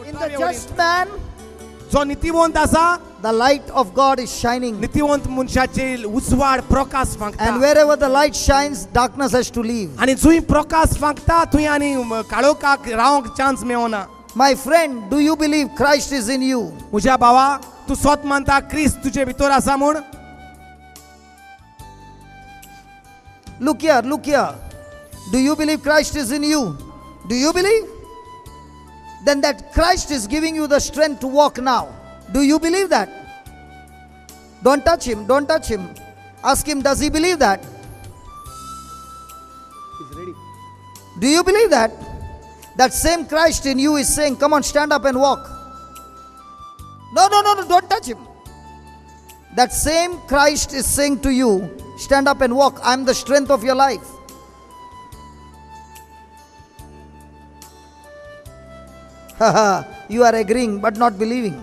In the just man, जो नीतिवंत आसा the light of God is shining. नीतिवंत मनशाचे उजवाड प्रकाश And फांकता wherever the light shines, darkness has to leave. आणि जुई प्रकाश फांकता थंय आनी काळोखाक रावंक चान्स मेळना. My friend, do you believe Christ is in you? म्हज्या भावा, तू स्वत मानता क्रिस्त तुजे भितर आसा म्हूण? Look here, look here. Do you believe Christ is in you? Do you believe? Then that Christ is giving you the strength to walk now. Do you believe that? Don't touch him, don't touch him. Ask him, does he believe that? He's ready. Do you believe that? That same Christ in you is saying, come on, stand up and walk. No, no, no, no, don't touch him. That same Christ is saying to you, stand up and walk. I am the strength of your life. You are agreeing but not believing.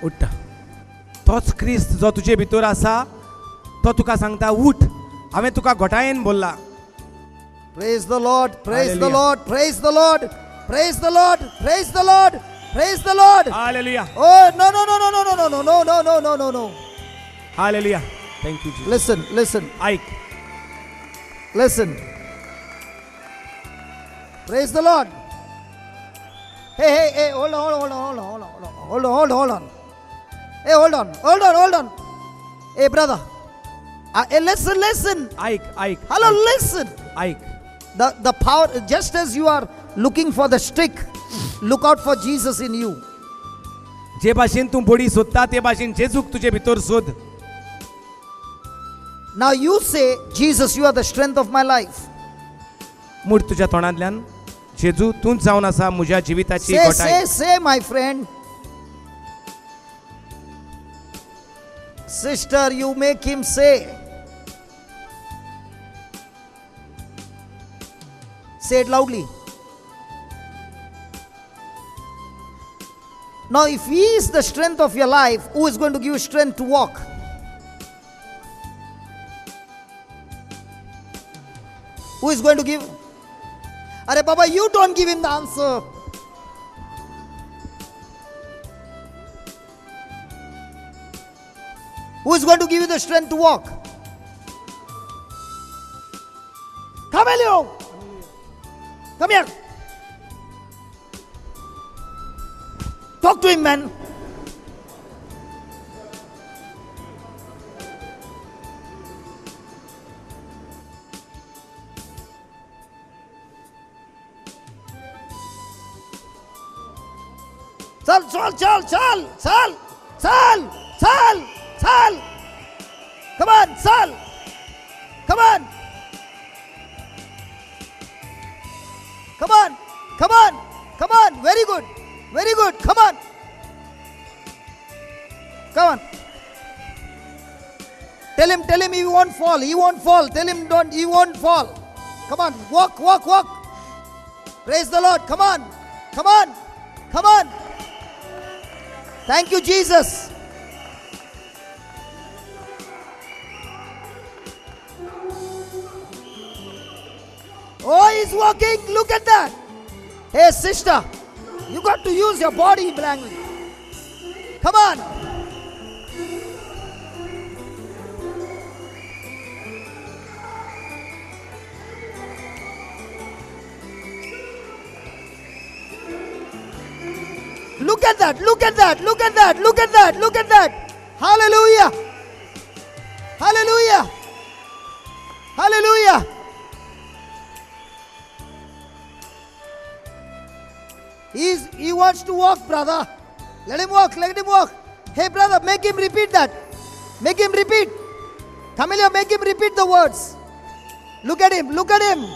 उठ. तोच क्रिस्त जो तुजे भितर आसा तो तुका सांगता उठ. हांवें तुका घोटायेन बोल्ला. Praise the Lord, praise the Hallelujah. Lord, praise the Lord, praise the Lord, praise the Lord, praise the Lord. Hallelujah. Oh, no, no, no, no, no, no, no, no, no, no, no, no, no. Hallelujah. Thank you. Listen, listen, ऐक. listen. Praise the Lord. Hey, hey, hey, hold on, hold on, hold on, hold on, hold on, hold on, hold on. Hey, hold on, hold on, hold on. Hey, brother. Hey, listen, listen. ऐक. ऐक. Hello, listen. ऐक. The power, just as you are looking for the stick, look out for Jesus in you. जे भाशेन तूं बडी सोदता ते भाशेन जेजूक तुजे भितर सोद. Now you say, Jesus, you are the strength of my life. Mood तुज्या तोंडांतल्यान जेजू तूंच जावन आसा म्हज्या जिविताची Say, घोटाय. say, my friend. Sister, you make him say. Say it loudly. Now, if he is the strength of your life, who is going to give you strength to walk? Who is going to give? Arey Baba, you don't give him the answer. Who is going to give you the strength to walk? Come, Elio. Come here. Talk to him, man. Sal. Come on, Sal. Come on. Come on. Come on. Come on. Very good. Very good. Come on. Come on. Tell him he won't fall. He won't fall. Tell him he won't fall. Come on. Walk. Praise the Lord. Come on. Come on. Come on. Thank you, Jesus. Oh, he's walking. Look at that. Hey, sister, you got to use your body, Blangley. Come on. Look at that. Look at that. Look at that. Look at that. Look at that. Hallelujah. Hallelujah. Hallelujah. He wants to walk, brother. Let him walk. Let him walk. Hey, brother, make him repeat that. Make him repeat. Camilla, make him repeat the words. Look at him. Look at him.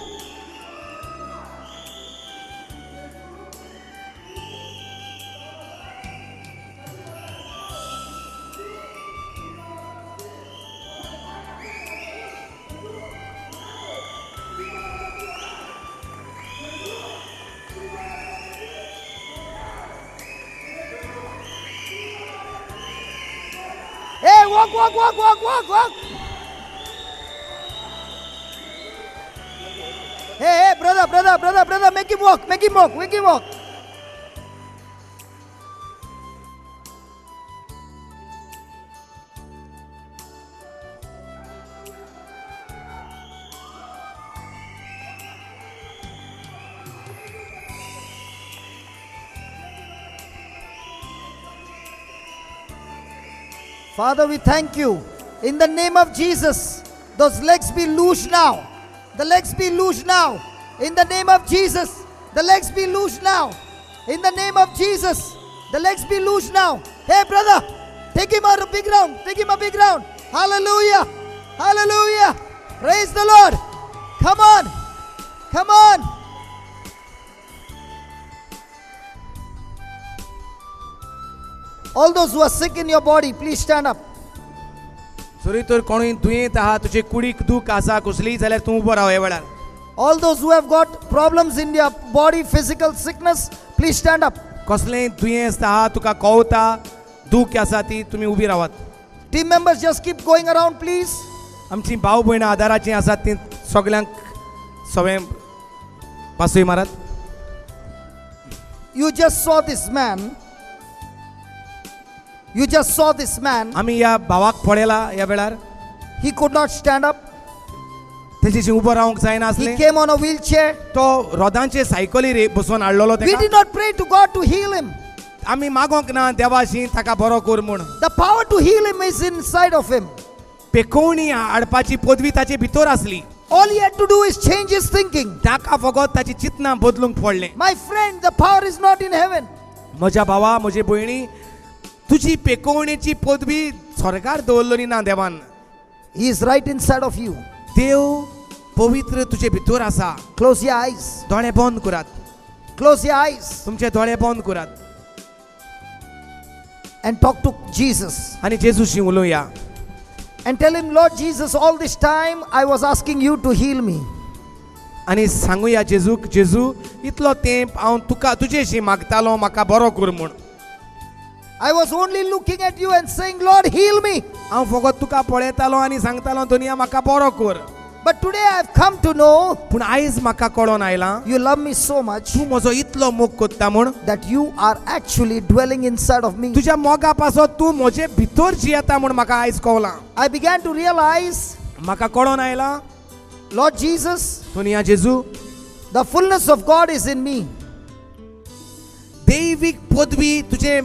Hey, walk. Hey, brother, make him walk. Father, we thank you. In the name of Jesus, those legs be loose now. The legs be loose now. In the name of Jesus, the legs be loose now. In the name of Jesus, the legs be loose now. Hey, brother, take him out of big ground. Take him a big ground. Hallelujah. Hallelujah. Praise the Lord. Come on. Come on. All those who are sick in your body, please stand up. जरी तर कोणी दुयेंत आहा तुजे कुडीक दूख आसा कसलीय जाल्यार तूं उबो राव हे वेळार. All those who have got problems in their body, physical sickness, please stand up. कसलेंय दुयेंस आहा तुका कळटा दूख आसा ती तुमी उबी रावात. Team members, just keep going around, please. आमची भाव भयणां आदाराची आसात ती सगल्यांक सगळे पासय मारात. You just saw this man. You just saw this man. आमी ह्या भावाक पळयला ह्या वेळार He could not stand up. तेजेशी उबो रावंक जायना He आसलें. came on a wheelchair. तो रोदांचे सायकलीर बसून हाडलेलो We तेका. did not pray to God to heal him. आमी मागोंक ना देवाशी ताका बरो कर म्हूण. The power to heal him is inside of him. पेकोवणी हाडपाची पदवी ताचे भितर आसली. All he had to do is change his thinking. ताका फकत ताची चिंतना बदलूंक पडलें. My friend, the power is not in heaven. म्हज्या भावा म्हजे भयणी तुजी पेकोवणेची पदवी स्वर्गार दवरलोली ना देवान. He is right inside of you. देव पवित्र तुजे भितर आसा. Close your eyes. दोळे बंद करात. Close your eyes तुमचे दोळे बंद करात and talk to Jesus. आनी जेजूशी उलोवया. And tell him, Lord Jesus, all this time I was asking you to heal me. आनी सांगुया जेजूक, जेजू इतलो तेंप हांव तुका तुजेशी मागतालो म्हाका बरो कर म्हूण. I was only looking at you and saying, Lord, heal me. हांव फकत तुका पळयतालो आनी सांगतालो दुनिया म्हाका बरो कर. But today I have come to know पूण आयज म्हाका कळोन आयलां you love me so much तूं म्हजो इतलो मोग कोत्ता म्हूण. that you are actually dwelling inside of me. तुज्या मोगा पासत तूं म्हजे भितर जियेता म्हूण म्हाका आयज कळलां. I began to realize, म्हाका कळोन आयलां Lord Jesus, दुनिया जेजू the fullness of God is in me. दैवीक पदवी तुजे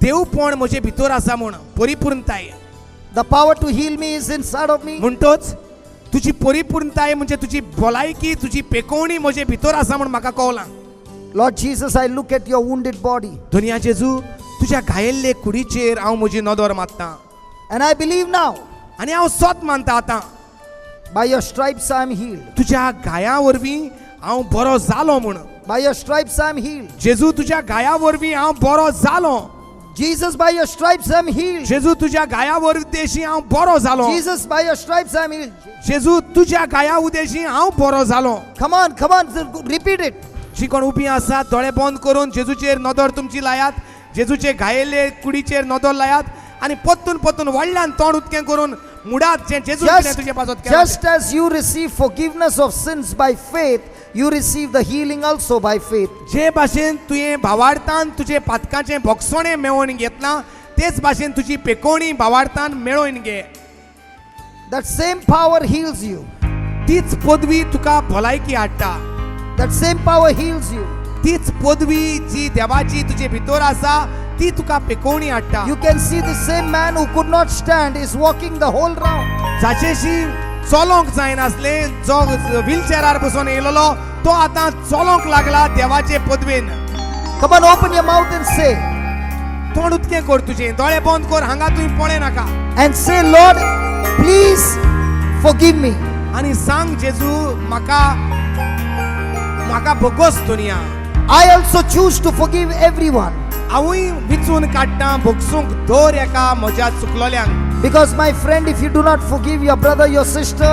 देवपण म्हजे भितर आसा म्हूण परिपूर्णताय. The power to heal me is inside of me. म्हणटोच तुजी परिपूर्णताय म्हणजे तुजी भलायकी तुजी पेकोवणी म्हजे भितर आसा म्हूण म्हाका कळलां. Lord Jesus, I look at your wounded body दुनिया जेजू तुज्या घायल्ले कुडीचेर हांव म्हजी नदर मारतां and I believe now आनी हांव सोत मानता आतां by your stripes I am healed. तुज्या गाया वरवीं हांव बरो जालो म्हूण. By your stripes I am healed. जेजू तुज्या गाया वरवीं हांव बरो जालो. Jesus, by your stripes I am healed. जेजू तुज्या गाया उदेशी हांव बरो जालो. Jesus, by your stripes I am healed. जेजू तुज्या गाया उदेशी हांव बरो जालो. Come on, repeat it. जी कोण उबी आसात दोळे बंद करून जेजूचेर नदर तुमची लायात. जेजूचे घायेले कुडीचेर नदर लायात आनी पत्तून पत्तून व्हडल्यान तोंड उदकें करून मुडात जे जेजू तुजे पासत केलां. Just as you receive forgiveness of sins by faith, you receive the healing also by faith. जे भाशेन तुवें भावार्थान तुजे पातकाचें भोगसोणें मेळोवन घेतलां तेच भाशेन तुजी पेकोवणी भावार्थान मेळोवन घे. That same power heals you. तीच पदवी तुका भलायकी हाडटा. That same power heals you. तीच पदवी जी देवाची तुजे भितर आसा ती तुका पेकोवणी हाडटा. You can see the same man who could not stand is walking the whole round. जाचेशी चलोंक जायनासले जो व्हीलचेरार बसून येयलोलो तो आतां चलोंक लागला देवाचे पदवेन. Come on, open your mouth and say, तोंड उदकें कर तुजें दोळे बंद कर हांगा तुवें पळय नाका and say, Lord, please forgive me. आनी सांग जेजू म्हाका म्हाका भोगोस दुनिया. I also choose to forgive everyone. हांवूय विचून काडटा भोगसूंक दर एका म्हज्या चुकलोल्यांक. Because my friend, if you do not forgive your brother, your sister,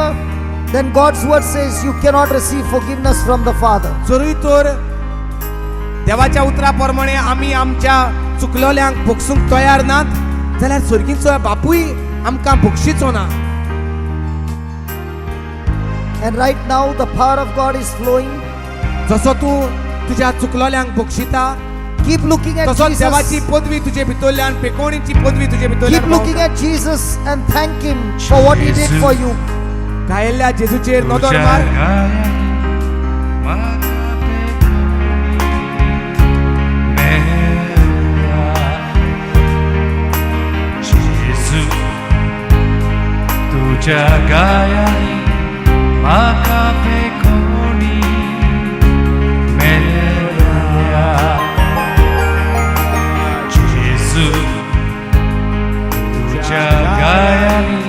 then God's word says you cannot receive forgiveness from the Father. जरूय तर देवाच्या उतरा प्रमाणे आमी आमच्या चुकलोल्यांक भोगसूंक तयार नात जाल्यार सर्गीचो बापूय आमकां भोगशीचो ना. And right now the power of God is flowing. जसो तूं तुज्या चुकलोल्यांक भोगशिता Keep looking at तसोच देवाची Jesus. पदवी तुजे भितरल्यान पेकोवणीची पदवी तुजे Keep भितरल्यान looking at Jesus and thank Him for what He did for you. घायल्ल्या जेजूचेर नदर मार. Jesus तुझ्या गायाने म्हाका पेखोनी मेल्या जेजू तुझ्या गायाने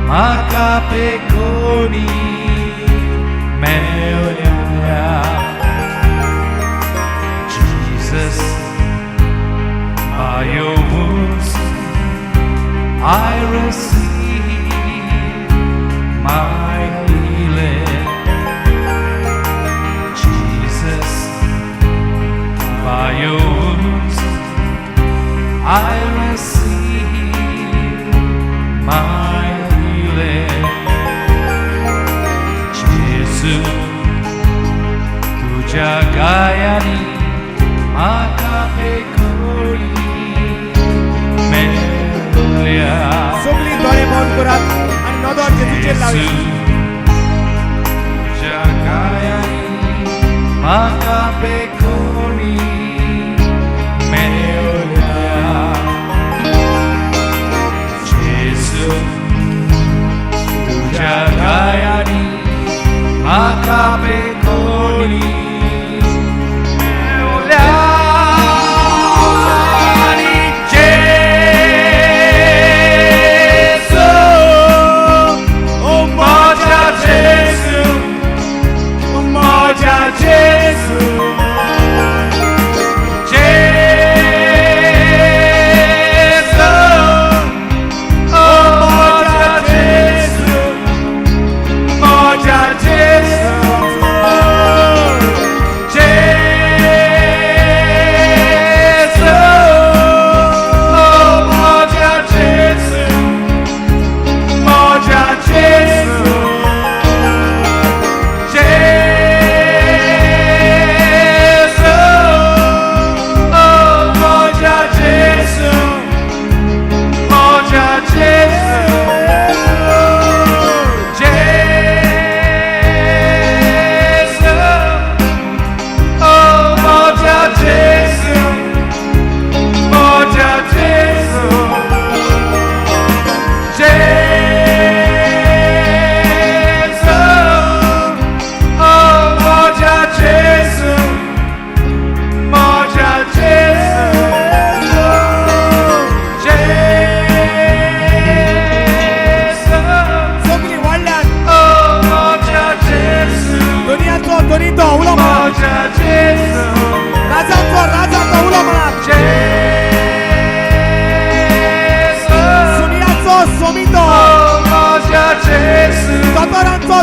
म्हाका पेखोनी मेल्या Jesus, by your wounds I receive my healing. Jesus, by your wounds I receive my healing. Jesus, तुझ्या गायाने म्हाका पेखोनी मेल्या. सगळी दोळे बंद करात आणि नदर जेजूचेर लावया. तुझ्या गायाने म्हाका पेखोनी मेल्या. जेजू तुझ्या गायाने म्हाका पेखोनी मेल्या.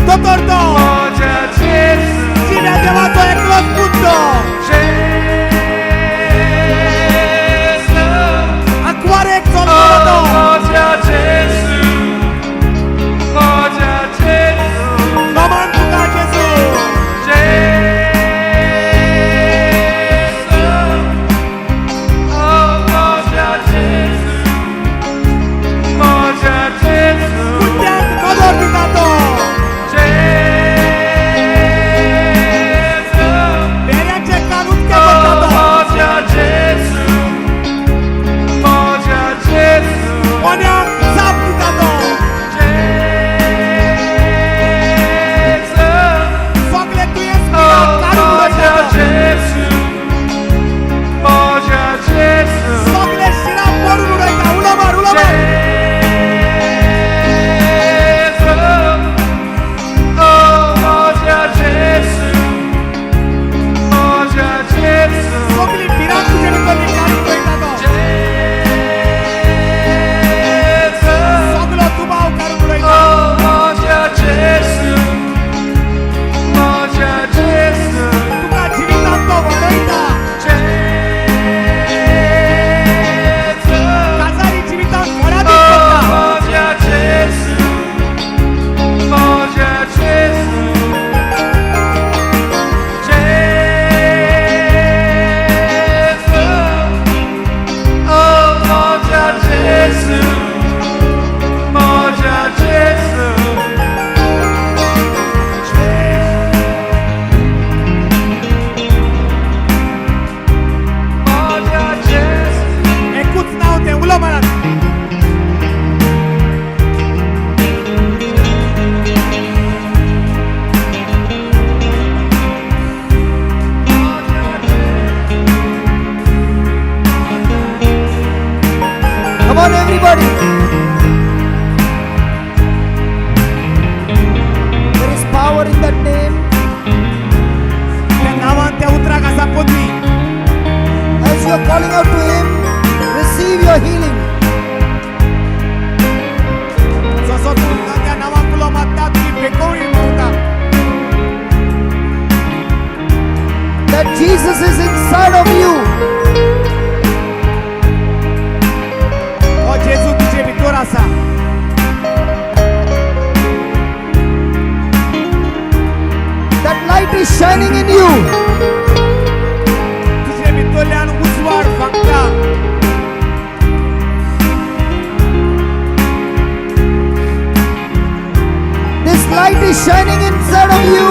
दोतोर तो जिण्या देवाचो एकलोच पुत्र आंकवारेक चलतो नमन तुका जेजू. कुत्याक नदर दिता तो Jesus is inside of you. हो जेजू तुजे भितर आसा. That light is shining in you. तुजे भितरल्यान उजवाड फंगता. This light is shining inside of you.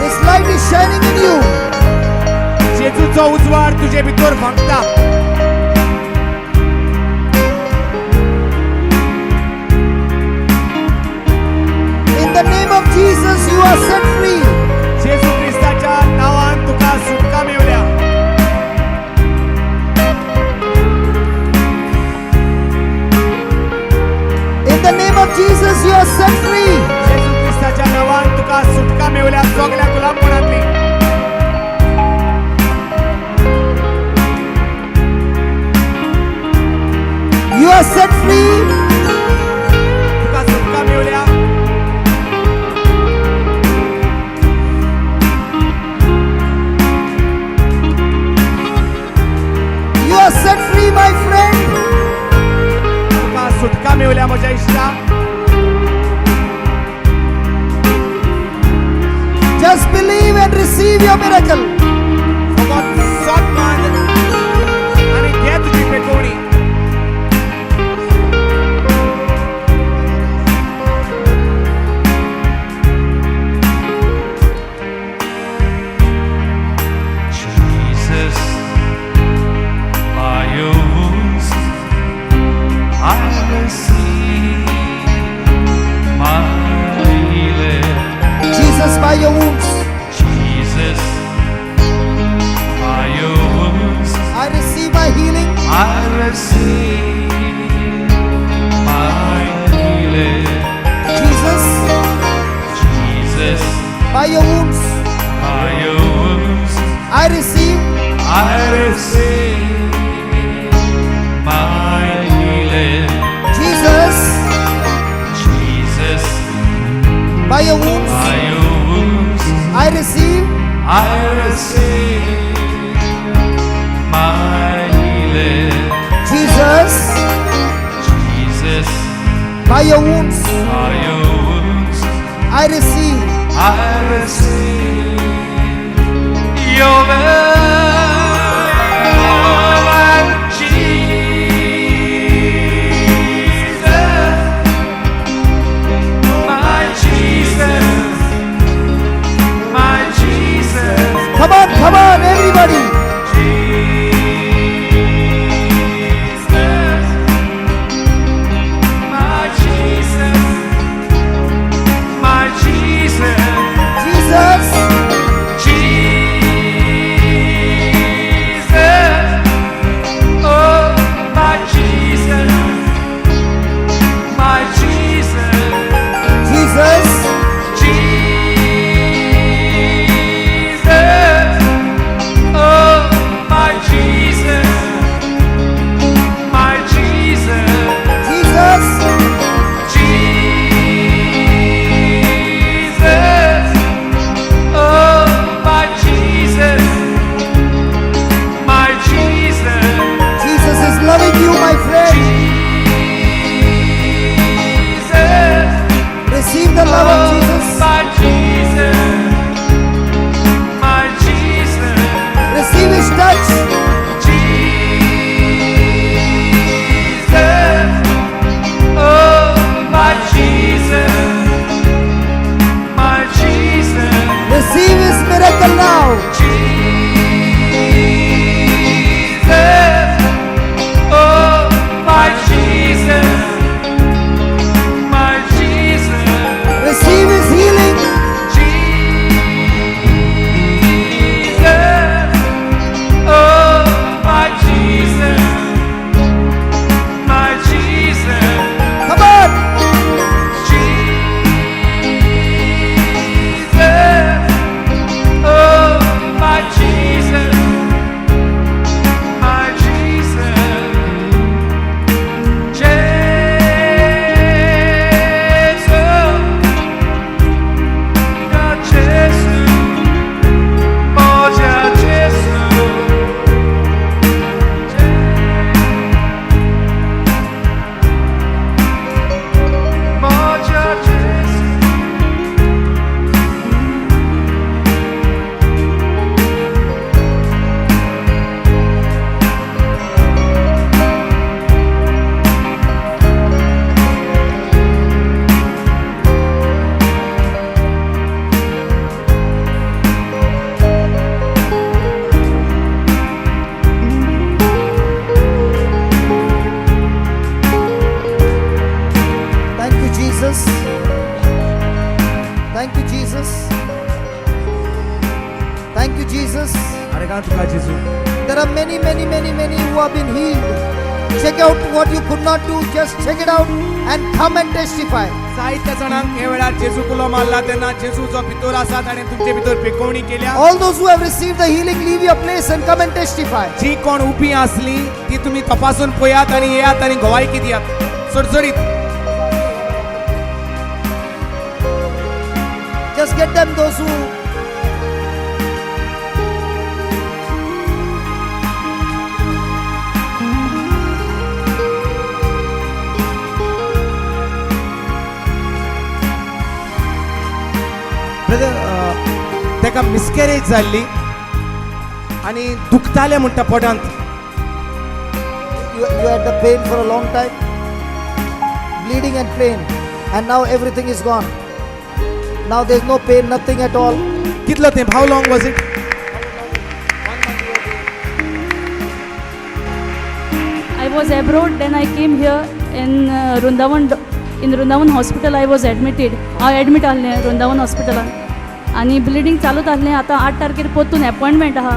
This light is shining in you. जेजूचो उजवाड तुजे भितर फंगता. In the name of Jesus, you are set free. जेजू ख्रिस्ताच्या नावान तुका सुटका मेवल्या. In the name of Jesus, you are set free. जेजू ख्रिस्ताच्या नावान तुका सुटका मेवल्या सगळ्या गुलामपणांतली. You are set free. तुका सुटका मेवल्या. You are set free, my friend. तुका सुटका मेवल्या म्हज्या इश्टा. Just believe and receive your miracle. फकत सत मान आनी घे तुजी पेटोवणी. Jesus, by your wounds I receive my healing. Jesus, by your wounds, Jesus, by your wounds I receive my healing. I receive my healing. Jesus, Jesus, by your wounds, by your wounds I receive. I receive my healing. Jesus, Jesus, by your wounds, by your wounds I receive. I receive my healing. Jesus, Jesus, by your wounds by your wounds I receive. I receive your love, Jesus, my Jesus, my Jesus. Come on, everybody. Jesus, my Jesus, my Jesus, Jesus, Jesus. many who have been healed. Check out what you could not do. Just check it out and come and testify. जायत्या जाणांक हे वेळार जेजू कुलो मारला तेन्ना जेजूचो भितर आसा ताणें तुमचे भितर पेकोवणी केल्या. All those who have received the healing, leave your place and come and testify. जी कोण उबी आसली ती तुमी तपासून पळयात आनी येयात आनी गवायकी दियात सडसडीत. Just get them, those who. तेका मिसकॅरेज जाल्ली आनी दुखताले म्हणटा पोटांत. You had the pain for a long time, bleeding and pain, and now everything is gone. Now there's no pain, nothing at all. कितलो तेंप? How long was it? I was abroad, then I came here in Vrindavan hospital. I was admitted. I admit आहलें Vrindavan hospital. आनी bleeding चालूच आहलें. आतां 8 तारखेर पोत्तून appointment आहा.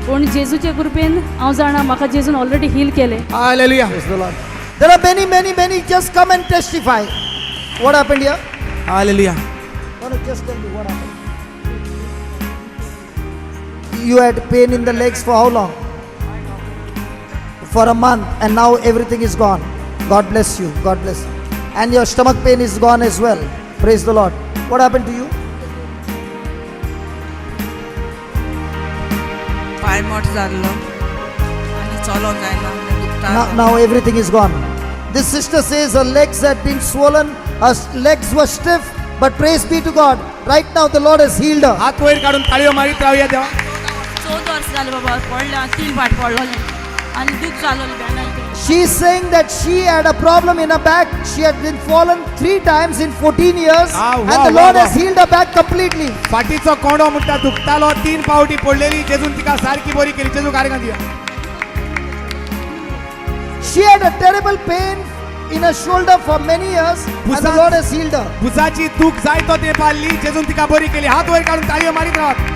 पूण जेजूचे कृपेन हांव जाणा म्हाका जेजून ऑलरेडी हील केलें. Hallelujah. Praise the Lord. There are many. Just come and testify. What happened here? Hallelujah. No, just tell me what happened. You had pain in the legs for how long? For a month, and now everything is gone. God bless you. God bless you. And your stomach pain is gone as well. Praise the Lord. What happened to you? पाय मोठ जाल्लो आनी चलोंक जायना दुखता. Now everything is gone. This sister says her legs had been swollen, her legs were stiff, but praise be to God. Right now the Lord has healed her. हात वयर काढून ताळयो मारीत रावया देवा. 14 वर्स जाले बाबा पडले 3 फाट पडलोलें आनी दूख जालोलें बेनाय. She is saying that she had a problem in her back. She had been fallen 3 times in 14 years, wow, and the Lord wow. has healed her back completely. फाटीचो कोंडो म्हणटा दुखतालो 3 पावटी पडलेली जेजून तिका सारकी बरी केली. जेजू कारगां दिया. She had a terrible pain in her shoulder for many years, and the Lord has healed her. भुजाची दूख जायतो तेंप आसली जेजून तिका बरी केली. हात वयर काढून ताळयो मारीत रावात.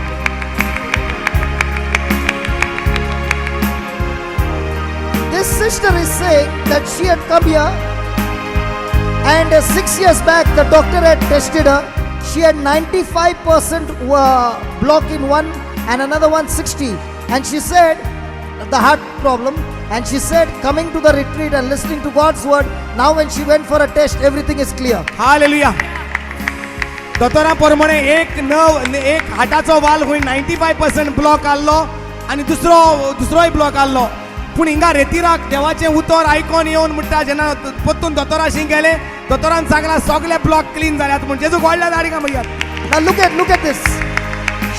This sister is saying that she had come here, and 6 years back the doctor had tested her. She had 95% block in one and another one 60, and she said the heart problem, and she said coming to the retreat and listening to God's word, now when she went for a test everything is clear. Hallelujah. दोतोरा प्रमाणे एक हाटाचो वाल हुंय 95% block आल्लो आनी दुसरोय block आल्लो. पूण हिंगा रेतीराक देवाचें उतर आयकोन येवन म्हणटा जेन्ना पोत्तून दोतोराशी गेले दोतोरान सांगला सगळे ब्लॉक क्लीन जाल्यात म्हूण. जेजू व्हडल्या दाडीक म्हणयात. Now look at this.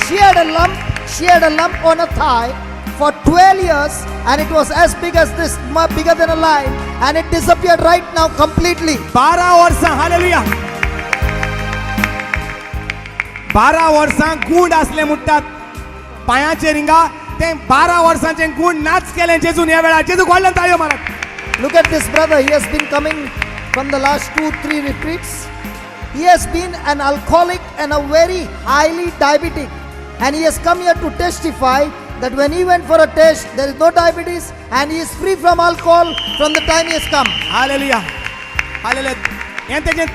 She had a lump on her thigh for 12 years, and it was as big as this, much bigger than a lion, and it disappeared right now completely. 12 वर्सां. Hallelujah. 12 वर्सां गुंड आसले म्हणटात पांयाचेर हिंगा. ते 12 वर्सांचे गुण नाच केले जेजून ह्या वेळार. जेजू व्हडल्या ताळयो मारत. Look at this brother. He has been coming from the last 2-3 retreats. He has been an alcoholic and a very highly diabetic, and he has come here to testify that when he went for a test there is no diabetes and he is free from alcohol from the time he has come. Hallelujah. Hallelujah. हें तेजें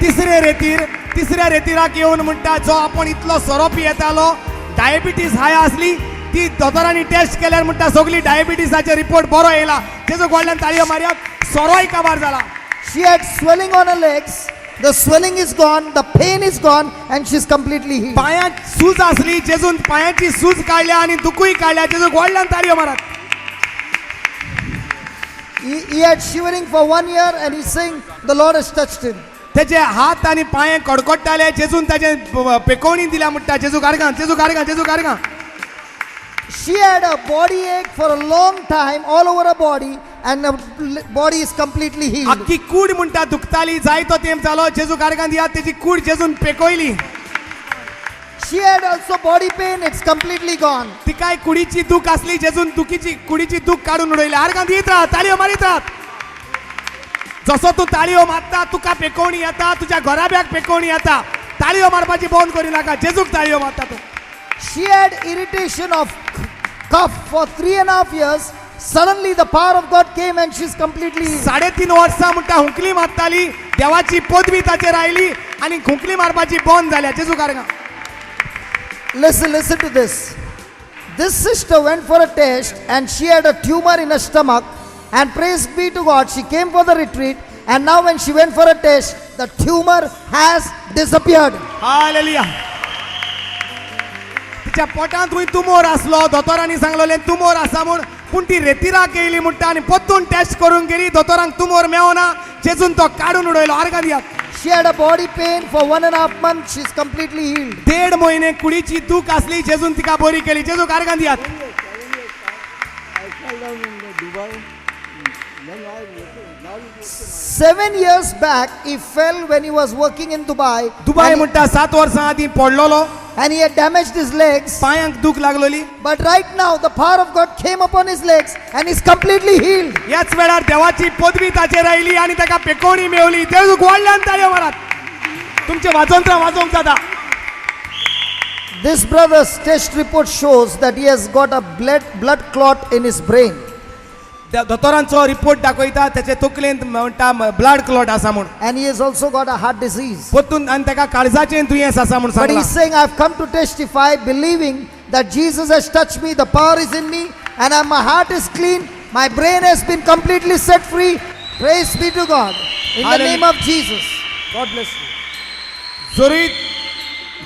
तिसऱ्या रेतीराक येवन म्हणटा जो आपण इतलो सोरो पियेतालो diabetes हाय आसली ती दोतोरांनी टेस्ट केल्यार म्हणटा सगळी डायबिटीसाचे रिपोर्ट बरो येयला. जेजू व्हडल्यान ताळयो मारया. सोरोय काबार जाला. She had swelling on her legs. The swelling is gone, the pain is gone, and she's completely healed. पांयात सूज आसली जेजून पांयाची सूज काडल्या आनी दुखूय काडल्या. जेजू व्हडल्यान ताळयो मारत. He had shivering for 1 year, and he's saying the Lord has touched him. तेजे हात आनी पांये कडकडटाले जेजून ताजे पेकोवणी दिल्या म्हणटा. जेजू कारगां. जेजू कारगां. जेजू कारगां. She had a body ache for a long time all over her body, and her body is completely healed. अख्खी कूड म्हणटा दुखताली. जायतो तेंप जालो. जेजू कारगां दिया. तेजी कूड जेजून पेकोयली. She had also body pain, it's completely gone. तिकाय कुडीची दूख आसली जेजून कुडीची दूख काढून उडयली. आर्गां दित राहा. ताळयो मारीत राहा. जसो तूं ताळयो मारता तुका पेकोवणी येता. तुज्या घराब्याक पेकोवणी येता. ताळयो मारपाची बंद करी नाका. जेजूक ताळयो मारता तूं. She had irritation of cough for 3.5 years. Suddenly the power of God came and she's completely healed. 3.5 वर्सां म्हणटा हुंकली मारताली, देवाची पदवी ताचेर आयली आनी हुंकली मारपाची बंद जाल्या. जेजू कारगा. Listen to this. This sister went for a test and she had a tumor in her stomach, and praise be to God, she came for the retreat, and now when she went for a test, the tumor has disappeared. Hallelujah. तिच्या पोटांतूय तुमोर आसलो, दोतोरांनी सांगलोलें तुमोर आसा म्हूण, पूण ती रेतिराक येयली म्हणटा आनी परतून टेस्ट करून गेली. दोतोरांक तुमोर मेवना, जेजून तो काडून उडयलो. आर्गां दियात. She had a body pain for 1.5 months. She's completely healed. 1.5 म्हयने कुडीची दूख आसली, जेजून तिका बरी केली. जेजू आर्गां दियात. 7 years back, he fell when he was working in Dubai. Dubai and, म्हणटा 7 वर्सां आदीं पडलोलो, and he had damaged his legs. पांयांक दूख लागलोली. But right now, the power of God came upon his legs and he's completely healed. याच वेळार देवाची पदवी ताचेर आयली आनी ताका पेकोवणी मेवली. जेजूक व्हडल्यान ताळयो मारात. तुमचे वाजोंत्रां वाजोवंक जाता. This brother's test report shows that he has got a blood clot in his brain. दोतोरांचो रिपोर्ट दाखयता तेचे तकलेंत म्हणटा ब्लड क्लॉट आसा म्हूण. And he has also got a heart disease. परतून आनी ताका काळजाचें दुयेंस आसा म्हूण But सांगलां. he's saying, I've come to testify, believing that Jesus has touched me, the power is in me, and my heart is clean, my brain has been completely set free. Praise be to God. In the Hallelujah. name of Jesus. God bless you.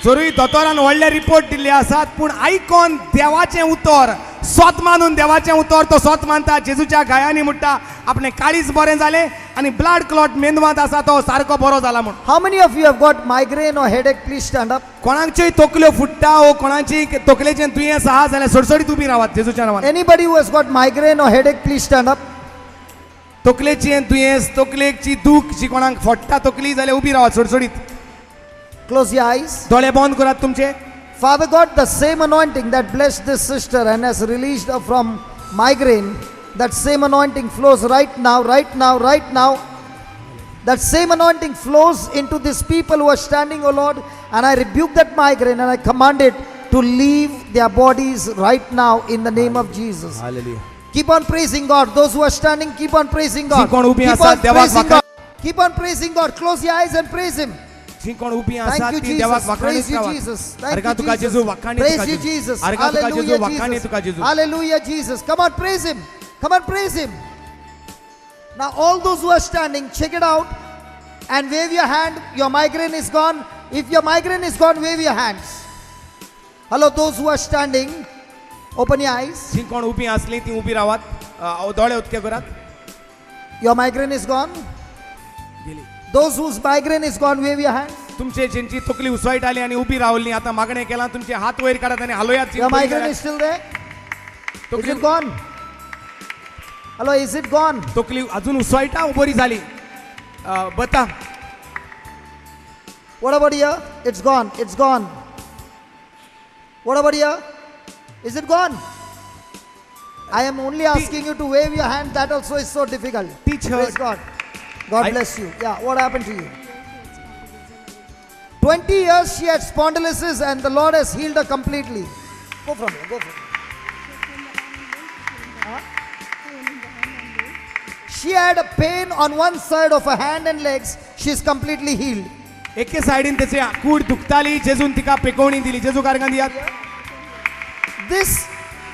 जरूय दोतोरान व्हडले report दिल्ले आसात, पूण आयकोन देवाचें उतर, स्वत मानून देवाचें उतर तो स्वत मानता. जेजूच्या गायांनी म्हणटा आपणें काळीज बरें जालें आनी ब्लड क्लॉट मेंदवांत आसा तो सारको बरो जाला म्हूण. How many of you have got migraine or headache? Please stand up. कोणाच्योय तकल्यो फुट्टा वो कोणाची तकलेचें दुयेंस आहा जाल्यार सडसडीत उबी रावात जेजूच्या नांवान. Anybody who has got migraine or headache, please stand up. तकलेचें दुयेंस, तकलेची दूख जी कोणाक फडटा तकली जाल्यार उबी रावात सडसडीत. Close your eyes. दोळे बंद करात तुमचे. Father God, the same anointing that blessed this sister and has released her from migraine, that same anointing flows right now, right now, right now. That same anointing flows into these people who are standing, oh Lord, and I rebuke that migraine and I command it to leave their bodies right now in the name of Jesus. Hallelujah. Keep on praising God. Those who are standing, keep on praising God. जी कोण उबी Keep आसात, on देवाक praising वाखाण- God. Keep on praising God. Close your eyes and praise Him. जी कोण उबी Thank आसात you, ती देवाक Jesus. वाखाणीत Praise you, रावात. Jesus. Thank अर्गा you, तुका Jesus. जेजू वाखाणीत Praise तुका you, जेजू. Jesus. अर्गा तुका जेजू Hallelujah, वाखाणीत तुका Jesus. Jeju. Hallelujah, Jesus. Come on, praise Him. Come on, praise Him. Now, all those who are standing, check it out and wave your hand. Your migraine is gone. If your migraine is gone, wave your hands. Hello, those who are standing, open your eyes. जी कोण उबी आसली ती उबी रावात. दोळे उदके करात. Your migraine is gone. Those whose migraine is gone, wave your hands. तुमचे जेंची तकली उसळटाली आनी उबी रावली आतां मागणें केलां तुमचे हात वयर काडात आनी हालोयात. Your migraine is still there? Is it gone? Hello, is it gone? तकली अजून उसळटा बरी जाली. बता. What about here? It's gone. It's gone. What about here? Is it gone? I am only asking you to wave your hand. That also is so difficult. Teach her. Praise God. God I- bless you. Yeah, what happened to you? 20 years she had spondylosis and the Lord has healed her completely. Go from here. Go from here. Huh? She had a pain on one side of her hand and legs. She is completely healed. एके सायडीन तेचे कूड दुखताली जेजून तिका पेकोवणी दिली. जेजू कारगां दियात.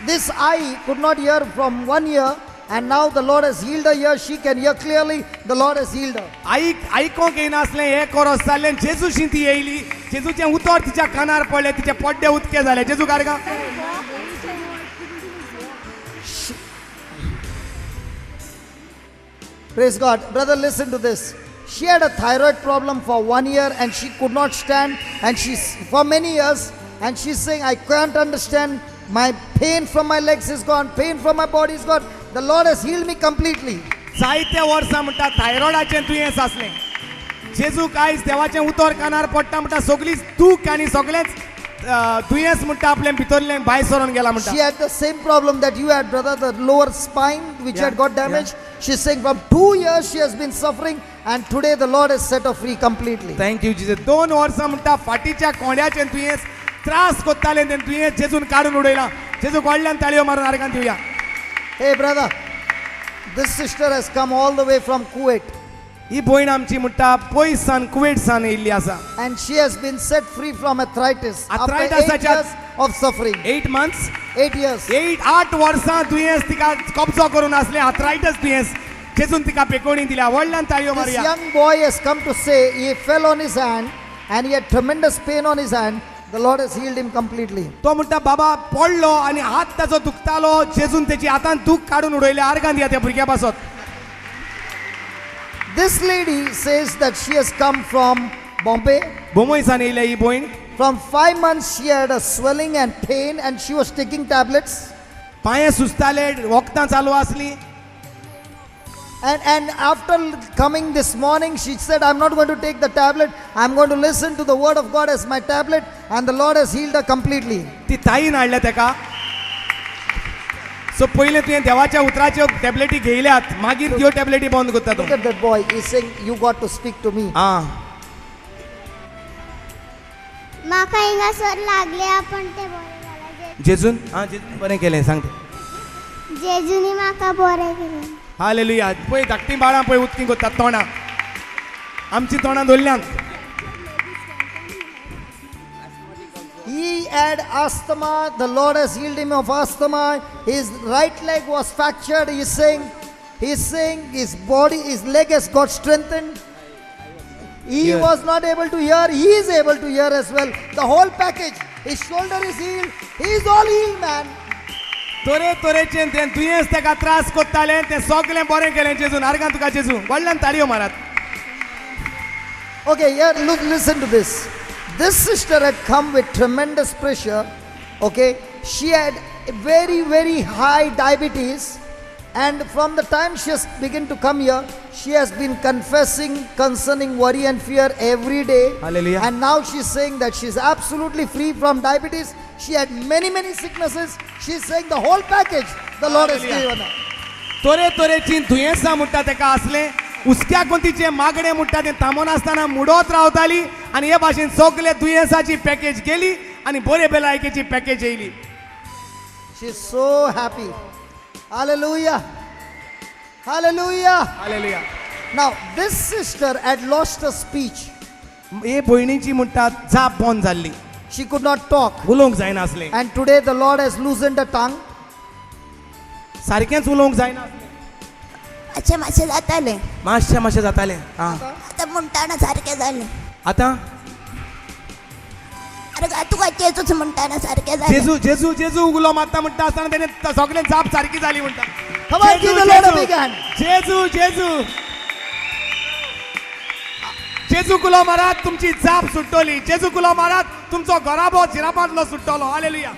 This eye could not hear from 1 year, and now the Lord has healed her ear. She can hear clearly. The Lord has healed her. आयकोंक येनासलें एक verse जाल्लें जेजूशी ती येयली. जेजूचें उतर तिच्या कानार पडलें. तिचे पड्डे उदके जाले. जेजू कारगां. Praise God. Brother, listen to this. She had a thyroid problem for 1 year and she could not stand, and she's for many years, and she's saying, I can't understand. My pain from my legs is gone, pain from my body is gone. The Lord has healed me completely. जायते वर्सां म्हणटा थायरॉयडाचें दुयेंस आसलें. जेजूक आयज देवाचें उतर कानार पडटा म्हणटा सगळीच दूख आनी सगळेंच दुयेंस म्हणटा आपल्या भितरलें भायर सरून गेला म्हणटा. She had the same problem that you had, brother, the lower spine which Yeah, had got damaged. She's saying from 2 years she has been suffering, and today the Lord has set her free completely. Thank you Jesus. 2 वर्सां म्हणटा फाटीच्या कोंड्याचें दुयेंस त्रास कोत्तालें तें दुयेंस जेजून काडून उडयलां. जेजूक व्हडल्यान ताळयो मारून आर्गां Divya. Hey brother, this sister has come all the way from Kuwait ही भयण आमची म्हणटा पयस सान कुवेट सान येयल्ली आसा and she has been set free from arthritis after 8 Arthritis years of suffering. 8 months 8 years. 8 वर्सां दुयेंस तिका कब्जो करून आसले आर्थरायटिस दुयेंस जेजून तिका पेकोवणी दिल्या व्हडल्यान ताळयो This मारया young boy has come to say he fell on his hand and he had tremendous pain on his hand. The Lord has healed him completely. तो म्हणटा बाबा पडलो आनी हात ताचो दुखतालो जेजून तेची हातान दूख काडून उडयले आर्गान दिया त्या भुरग्या पासत This lady says that she has come from Bombay. बोमयसान येयल्या ही भयण From 5 months she had a swelling and pain and she was taking tablets. पांये सुस्ताले वखदां चालू आसली And after coming this morning, she said, I'm not going to take the tablet. I'm going to listen to the word of God as my tablet. And the Lord has healed her completely. ती ताईन हाडल्या तेका सो पयले तुवें देवाच्या उतराच्यो टॅबलेटी घेयल्यात मागीर ह्यो टॅबलेटी बंद करता तो Look at that boy. He's saying, you got to speak to me. आं म्हाका हिंगासर लागले आपण ते बरें जालें जेजून आं जेजून बरें केलें सांग जेजुनी म्हाका बरें केलें हालेलुया पळय धाकटीं बाळां पळय उदकीं करतात तोंडां आमची तोंडां दोल्ल्यांत He had asthma. The Lord has healed him of asthma. His right leg was fractured. He's saying his body, his leg has got strengthened. He Yeah. was not able to hear. He is able to hear as well. The whole package. His shoulder is healed. He is all healed, man. तोरे तोरेचें तें दुयेंस तेका त्रास कोत्तालें तें सगलें बरें केलें जेजून आर्गां तुका जेजू व्हडल्यान ताळयो मारात Okay, here, look, listen to this. This sister had come with tremendous pressure. Okay, she had very, very high diabetes, and from the time she has begun to come here, she has been confessing concerning worry and fear every day. Hallelujah. And now she's saying that she's absolutely free from diabetes. She had many, many sicknesses. She's saying the whole package the Lord has Hallelujah. given her. तोरे तोरेचीं दुयेंसां म्हणटा तेका आसलें उस्क्या कोंतीचे मागणे म्हणटा तें थांबोन आसतना मुडोत रावताली आनी हे भाशेन सगळे दुयेंसाची पॅकेज गेली आनी बरे बेलायकेची पॅकेज येयली She's so happy. Hallelujah. Hallelujah. Hallelujah Now, this sister had lost her speech. हे भयणीची म्हणटा जाप बंद जाल्ली She could not talk. उलोवंक जायना आसलें And today the Lord has loosened her tongue. सारकेंच उलोवंक जायना आसलें अशें मातशें जातालें मातशें मातशें जातालें आं आतां म्हणटाना सारकें जालें आतां अरे तुका जेजूच म्हणटाना सारकें जालें जेजू जेजू जेजू उगलो मारता म्हणटा आसतना तेणें सगळें जाप सारकी जाली म्हणटा Come on, give the Lord a big hand. जेजू जेजू जेजू कुलो मारात तुमची जाप सुट्टोली जेजू कुलो मारात तुमचो घराबो झिरापांतलो सुट्टोलो hallelujah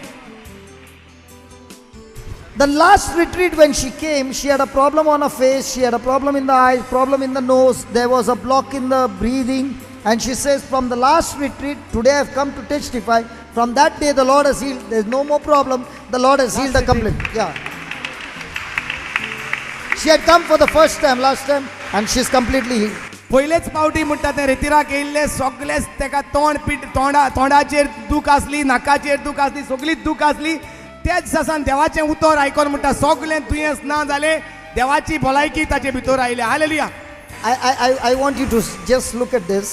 The last retreat when she came, she had a problem on her face, she had a problem in the eyes, problem in the nose, there was a block in the breathing. And she says, from the last retreat, today I have come to testify. From that day, the Lord has healed. There's no more problem. The Lord has healed her completely. Yeah. She had come for the first time, last time, and she's completely healed. पयलेच पावटी म्हणटा ते रेतिराक येयल्ले सगळेच तेका तोंड पीठ तोंडाचेर दूख आसली नाकाचेर दूख आसली सगळीच दूख आसली तेच सासान देवाचें उतर आयकोन म्हणटा सगळें दुयेंस ना जालें देवाची भलायकी ताचे भितर oily hallelujah I want you to just look at this.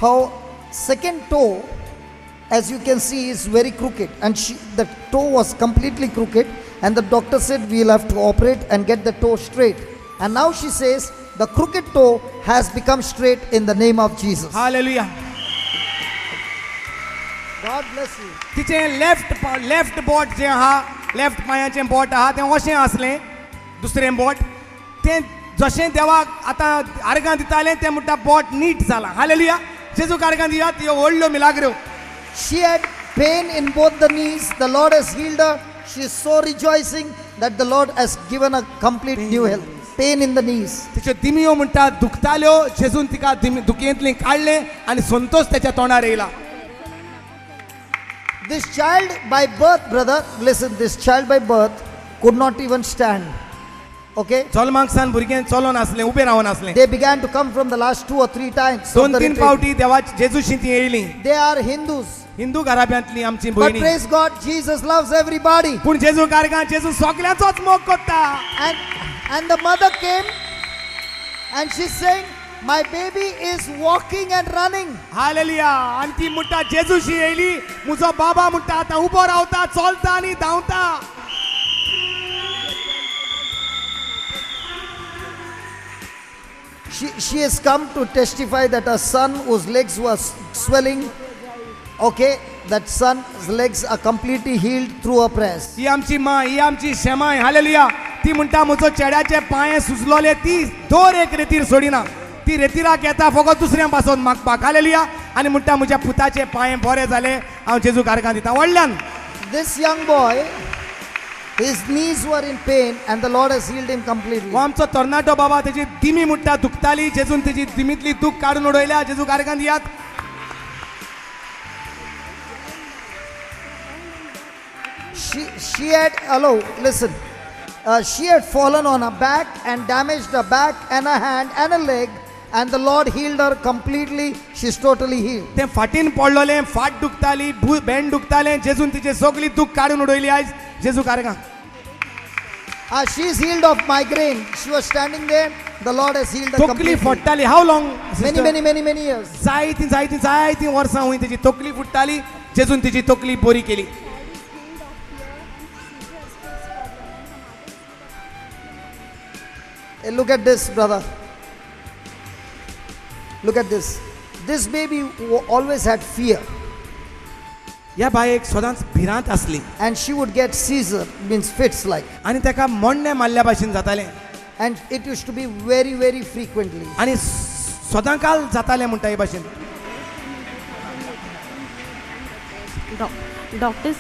How second toe, as you can see, is very crooked. And the toe was completely crooked. And the doctor said, we'll have to operate and get the toe straight. And now she says, the crooked toe has become straight in the name of Jesus. Hallelujah God bless you. तिचें left boat जें आहा left पांयाचें boat आहा तें अशें आसलें दुसरें boat तें जशें देवाक आतां आर्गां दितालें तें म्हणटा बोट नीट जालां हालेलुया जेजूक आर्गां दियात ह्यो व्हडल्यो मिलाग्र्यो She had pain in both the knees. The Lord has healed her. She is so rejoicing that the Lord has given her complete new health. Pain in the knees. तिच्यो दिमयो म्हणटा दुखताल्यो जेजून तिका दुखयेंतलीं काडलें आनी संतोष तेच्या तोंडार येयला This child by birth, brother, listen, this child by birth could not even stand. Okay? चलमाक सान भुरगें चलोन आसलें उबें रावन आसलें They began to come from the last 2 or 3 times. of दोन the तीन retreat. पावटी देवा जेजूशी ती येयलीं They are Hindus. हिंदू घराब्यांतली आमची But भयणी praise God, Jesus loves everybody. पूण जेजू कारगां जेजू सगळ्यांचोच मोग करता And the mother came and she's saying, my baby is walking and running. Hallelujah आनी ती म्हणटा जेजूशी येयली म्हजो बाबा म्हणटा आतां उबो रावता चलता आनी धांवता She has come to testify that her son whose legs were swelling, okay, that son's legs are completely healed through her prayers. ही आमची मां ही आमची शेमाय हालेलुया ती म्हणटा म्हजो चेड्याचे पांये सुजलोले ती दोर एक रेतीर सोडिना ती रेतीराक येता फकत दुसऱ्या पासून मागपाक हालेलुया आनी म्हणटा म्हज्या पुताचे पांये बरे जाले हांव जेजू कारगां दिता व्हडल्यान This young boy, his knees were in pain and the Lord has healed him completely. हो आमचो तरणाटो बाबा तेजी दिमी म्हणटा दुखताली जेजून तेजी दिमीतली दूख काडून उडयल्या जेजू कारगां दियात She had, hello, listen. She had fallen on her back and damaged her back and her hand and her leg, and the Lord healed her completely. She's totally healed. ते फाटीन पडलोले फाट दुखताली बेंड दुखताले जेजून तिचे सगळी दूख काडून उडयली आयज जेजू कारगां She's healed of migraine. She was standing there. The Lord has healed her तकली completely. फुट्टाली हाव लॉंग Many years. जायती वर्सां हुई तेजी तकली फुट्टाली जेजून तिची तकली बरी केली Hey, look at this, brother. Look at this. This baby always had fear, ह्या बायेक सदांच भिरांत आसली and she would get seizure, means fits like, आनी ताका मोडणे मारल्या भाशेन जातालें and it used to be very, very frequently. आनी सदांकाल जातालें म्हणटा हे भाशेन doctors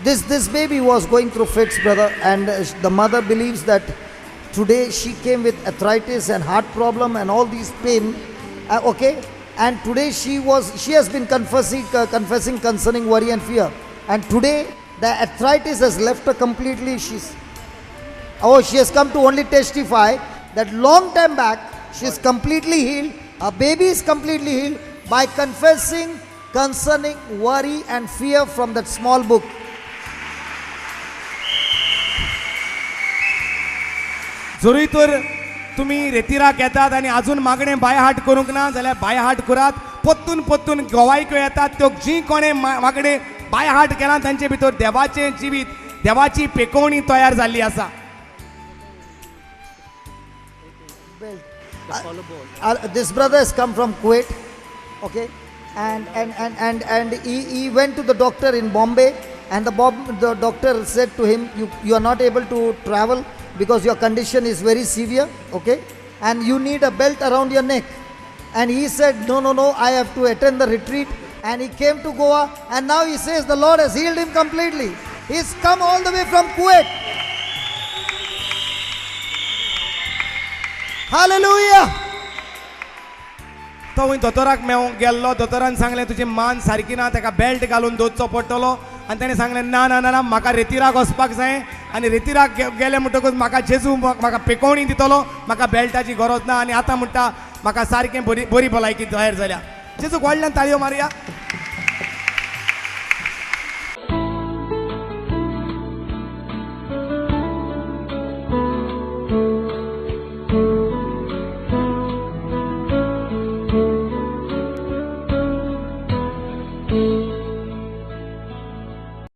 This baby was going through fits, brother, and the mother believes that today she came with arthritis and heart problem and all these pain, okay, and today she has been confessing concerning worry and fear, and today the arthritis has left her completely. She has come to only testify that long time back she is completely healed. Her baby is completely healed by confessing concerning worry and fear from that small book. जरूय तर तुमी रेतीराक येतात आनी आजून मागणें by-heart करूंक ना जाल्यार by-heart करात पोत्तून गोवायक्यो येतात त्यो जी कोणें मागणें बायहाट केला तांचे भितर देवाचें जिवीत देवाची पेकोवणी तयार जाल्ली आसा This brother has come from Kuwait, okay, and he went to the doctor in Bombay, and the doctor said to him, you are not able to travel because your condition is very severe, okay, and you need a belt around your neck. And he said, no, I have to attend the retreat. And he came to Goa, and now he says the Lord has healed him completely. He's come all the way from Kuwait. Hallelujah. तो वय दोतोराक मेळोंक गेल्लो दोतोरान सांगलें तुजी मान सारकी ना ताका बेल्ट घालून दोचो पडटलो आनी ताणें सांगलें ना म्हाका रेतीराक वचपाक जाय आनी रेतीराक गेले म्हणटकूच म्हाका जेजू म्हाका पेकोवणी दितलो म्हाका बेल्टाची गरज ना आनी आतां म्हणटा म्हाका सारकें बरी भलायकी तयार जाल्या जेजूक व्हडल्यान ताळयो मारया